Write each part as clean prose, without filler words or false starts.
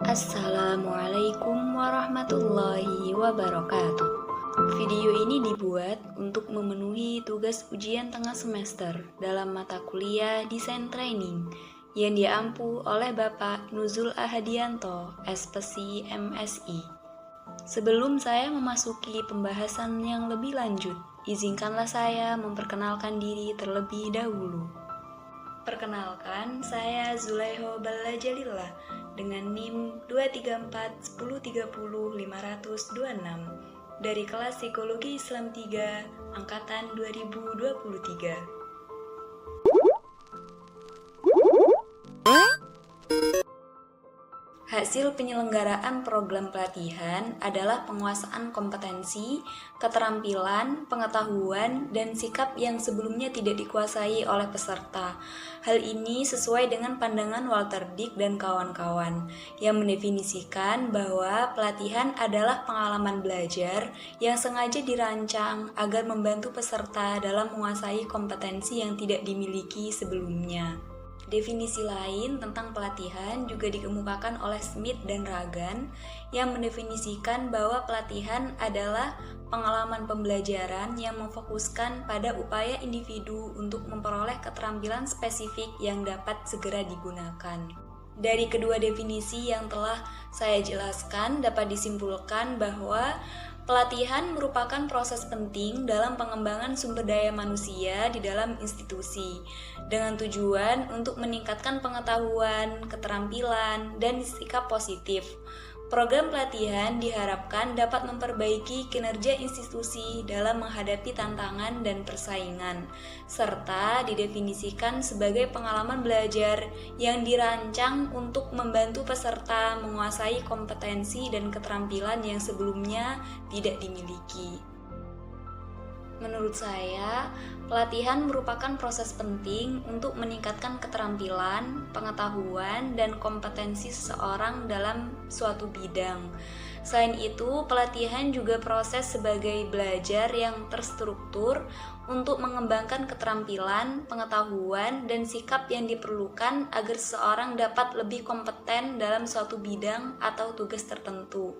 Assalamualaikum warahmatullahi wabarakatuh. Video ini dibuat untuk memenuhi tugas ujian tengah semester dalam mata kuliah Desain Training yang diampu oleh Bapak Nuzul Ahadianto, SPSI MSI. Sebelum saya memasuki pembahasan yang lebih lanjut, izinkanlah saya memperkenalkan diri terlebih dahulu. Perkenalkan, saya Zulaiho Balajalillah dengan NIM 23410300526 dari kelas Psikologi Islam 3 angkatan 2023. Hasil penyelenggaraan program pelatihan adalah penguasaan kompetensi, keterampilan, pengetahuan, dan sikap yang sebelumnya tidak dikuasai oleh peserta. Hal ini sesuai dengan pandangan Walter Dick dan kawan-kawan, yang mendefinisikan bahwa pelatihan adalah pengalaman belajar yang sengaja dirancang agar membantu peserta dalam menguasai kompetensi yang tidak dimiliki sebelumnya. Definisi lain tentang pelatihan juga dikemukakan oleh Smith dan Ragan yang mendefinisikan bahwa pelatihan adalah pengalaman pembelajaran yang memfokuskan pada upaya individu untuk memperoleh keterampilan spesifik yang dapat segera digunakan. Dari kedua definisi yang telah saya jelaskan dapat disimpulkan bahwa pelatihan merupakan proses penting dalam pengembangan sumber daya manusia di dalam institusi, dengan tujuan untuk meningkatkan pengetahuan, keterampilan, dan sikap positif. Program pelatihan diharapkan dapat memperbaiki kinerja institusi dalam menghadapi tantangan dan persaingan, serta didefinisikan sebagai pengalaman belajar yang dirancang untuk membantu peserta menguasai kompetensi dan keterampilan yang sebelumnya tidak dimiliki. Menurut saya, pelatihan merupakan proses penting untuk meningkatkan keterampilan, pengetahuan, dan kompetensi seseorang dalam suatu bidang. Selain itu, pelatihan juga proses sebagai belajar yang terstruktur untuk mengembangkan keterampilan, pengetahuan, dan sikap yang diperlukan agar seseorang dapat lebih kompeten dalam suatu bidang atau tugas tertentu.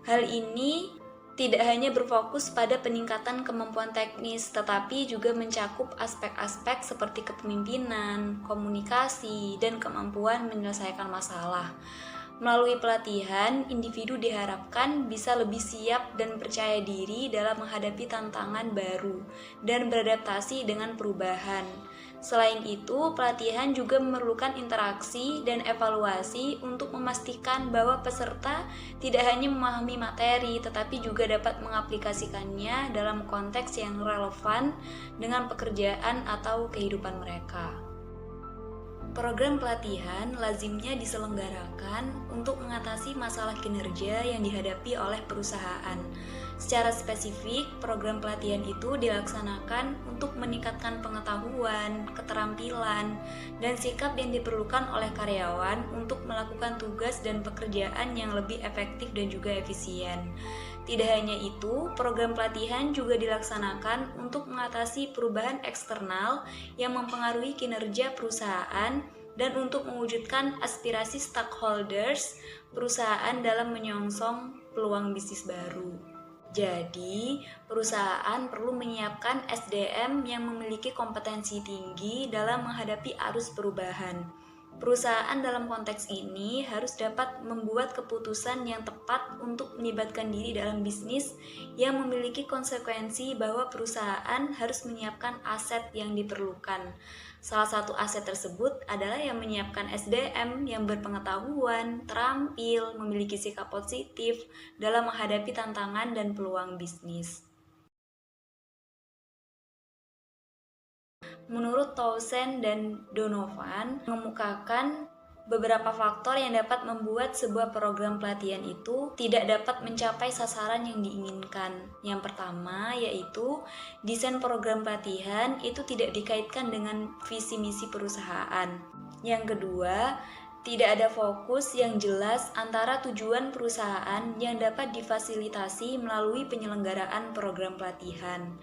Hal ini tidak hanya berfokus pada peningkatan kemampuan teknis, tetapi juga mencakup aspek-aspek seperti kepemimpinan, komunikasi, dan kemampuan menyelesaikan masalah. Melalui pelatihan, individu diharapkan bisa lebih siap dan percaya diri dalam menghadapi tantangan baru dan beradaptasi dengan perubahan. Selain itu, pelatihan juga memerlukan interaksi dan evaluasi untuk memastikan bahwa peserta tidak hanya memahami materi, tetapi juga dapat mengaplikasikannya dalam konteks yang relevan dengan pekerjaan atau kehidupan mereka. Program pelatihan lazimnya diselenggarakan untuk mengatasi masalah kinerja yang dihadapi oleh perusahaan. Secara spesifik, program pelatihan itu dilaksanakan untuk meningkatkan pengetahuan, keterampilan, dan sikap yang diperlukan oleh karyawan untuk melakukan tugas dan pekerjaan yang lebih efektif dan juga efisien. Tidak hanya itu, program pelatihan juga dilaksanakan untuk mengatasi perubahan eksternal yang mempengaruhi kinerja perusahaan dan untuk mewujudkan aspirasi stakeholders perusahaan dalam menyongsong peluang bisnis baru. Jadi, perusahaan perlu menyiapkan SDM yang memiliki kompetensi tinggi dalam menghadapi arus perubahan. Perusahaan dalam konteks ini harus dapat membuat keputusan yang tepat untuk melibatkan diri dalam bisnis yang memiliki konsekuensi bahwa perusahaan harus menyiapkan aset yang diperlukan. Salah satu aset tersebut adalah yang menyiapkan SDM yang berpengetahuan, terampil, memiliki sikap positif dalam menghadapi tantangan dan peluang bisnis. Menurut Townsend dan Donovan mengemukakan beberapa faktor yang dapat membuat sebuah program pelatihan itu tidak dapat mencapai sasaran yang diinginkan. Yang pertama yaitu desain program pelatihan itu tidak dikaitkan dengan visi misi perusahaan. Yang kedua, tidak ada fokus yang jelas antara tujuan perusahaan yang dapat difasilitasi melalui penyelenggaraan program pelatihan.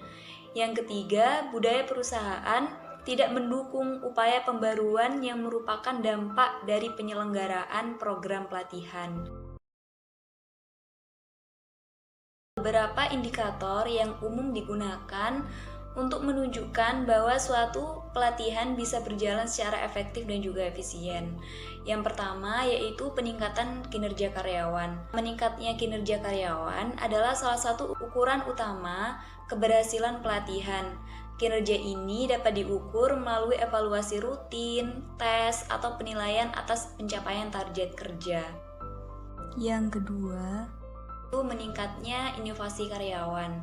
Yang ketiga, budaya perusahaan tidak mendukung upaya pembaruan yang merupakan dampak dari penyelenggaraan program pelatihan. Beberapa indikator yang umum digunakan untuk menunjukkan bahwa suatu pelatihan bisa berjalan secara efektif dan juga efisien. Yang pertama yaitu peningkatan kinerja karyawan. Meningkatnya kinerja karyawan adalah salah satu ukuran utama keberhasilan pelatihan. Kinerja ini dapat diukur melalui evaluasi rutin, tes, atau penilaian atas pencapaian target kerja. Yang kedua, itu meningkatnya inovasi karyawan.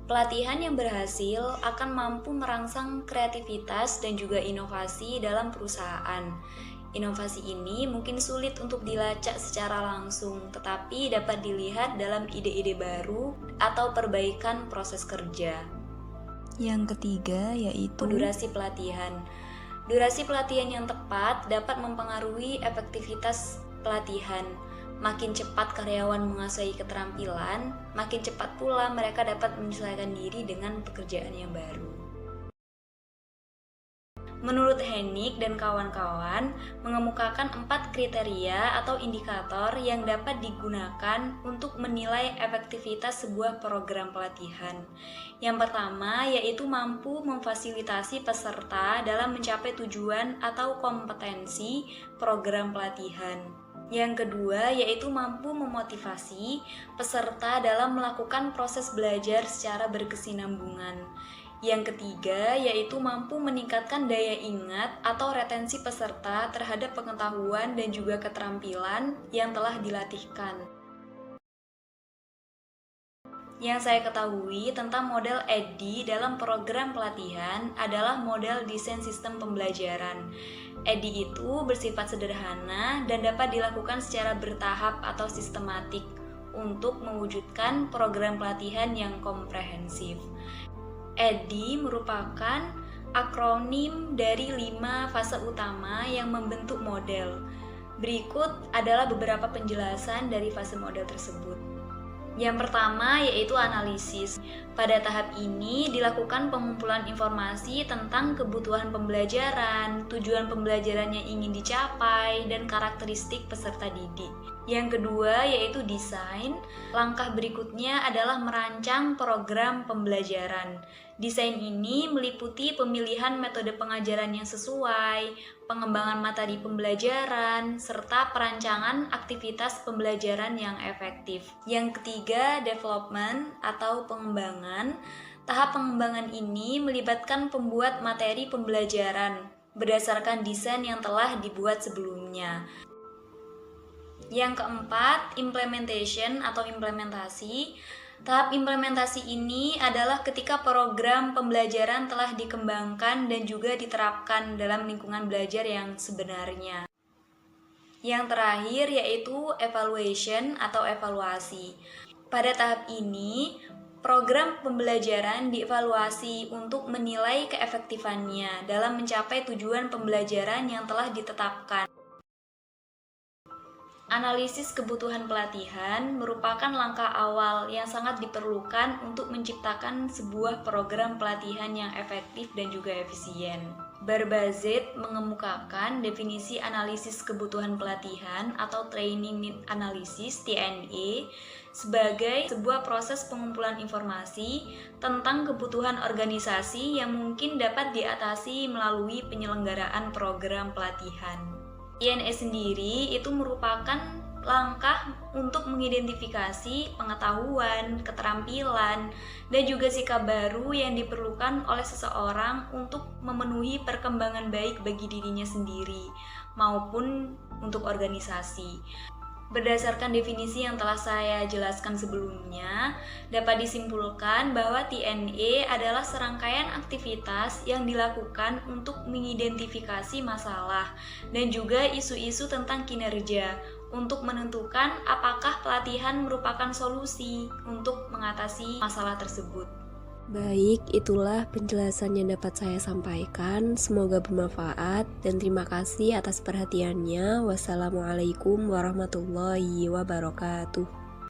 Pelatihan yang berhasil akan mampu merangsang kreativitas dan juga inovasi dalam perusahaan. Inovasi ini mungkin sulit untuk dilacak secara langsung, tetapi dapat dilihat dalam ide-ide baru atau perbaikan proses kerja. Yang ketiga yaitu durasi pelatihan. Durasi pelatihan yang tepat dapat mempengaruhi efektivitas pelatihan. Makin cepat karyawan menguasai keterampilan, makin cepat pula mereka dapat menyesuaikan diri dengan pekerjaan yang baru. Menurut Hennig dan kawan-kawan, mengemukakan 4 kriteria atau indikator yang dapat digunakan untuk menilai efektivitas sebuah program pelatihan. Yang pertama yaitu mampu memfasilitasi peserta dalam mencapai tujuan atau kompetensi program pelatihan. Yang kedua yaitu mampu memotivasi peserta dalam melakukan proses belajar secara berkesinambungan. Yang ketiga yaitu mampu meningkatkan daya ingat atau retensi peserta terhadap pengetahuan dan juga keterampilan yang telah dilatihkan. Yang saya ketahui tentang model EDDI dalam program pelatihan adalah model desain sistem pembelajaran. EDDI itu bersifat sederhana dan dapat dilakukan secara bertahap atau sistematik untuk mewujudkan program pelatihan yang komprehensif. EDDI merupakan akronim dari 5 fase utama yang membentuk model. Berikut adalah beberapa penjelasan dari fase model tersebut. Yang pertama yaitu analisis. Pada tahap ini dilakukan pengumpulan informasi tentang kebutuhan pembelajaran, tujuan pembelajaran yang ingin dicapai, dan karakteristik peserta didik. Yang kedua yaitu desain. Langkah berikutnya adalah merancang program pembelajaran. Desain ini meliputi pemilihan metode pengajaran yang sesuai, pengembangan materi pembelajaran, serta perancangan aktivitas pembelajaran yang efektif. Yang ketiga, development atau pengembangan. Tahap pengembangan ini melibatkan pembuat materi pembelajaran berdasarkan desain yang telah dibuat sebelumnya. Yang keempat, implementation atau implementasi. Tahap implementasi ini adalah ketika program pembelajaran telah dikembangkan dan juga diterapkan dalam lingkungan belajar yang sebenarnya. Yang terakhir yaitu evaluation atau evaluasi. Pada tahap ini, program pembelajaran dievaluasi untuk menilai keefektifannya dalam mencapai tujuan pembelajaran yang telah ditetapkan. Analisis kebutuhan pelatihan merupakan langkah awal yang sangat diperlukan untuk menciptakan sebuah program pelatihan yang efektif dan juga efisien. Barbazet mengemukakan definisi analisis kebutuhan pelatihan atau Training Need Analysis (TNA) sebagai sebuah proses pengumpulan informasi tentang kebutuhan organisasi yang mungkin dapat diatasi melalui penyelenggaraan program pelatihan. TNA sendiri itu merupakan langkah untuk mengidentifikasi pengetahuan, keterampilan, dan juga sikap baru yang diperlukan oleh seseorang untuk memenuhi perkembangan baik bagi dirinya sendiri maupun untuk organisasi. Berdasarkan definisi yang telah saya jelaskan sebelumnya, dapat disimpulkan bahwa TNA adalah serangkaian aktivitas yang dilakukan untuk mengidentifikasi masalah dan juga isu-isu tentang kinerja untuk menentukan apakah pelatihan merupakan solusi untuk mengatasi masalah tersebut. Baik, itulah penjelasan yang dapat saya sampaikan. Semoga bermanfaat dan terima kasih atas perhatiannya. Wassalamualaikum warahmatullahi wabarakatuh.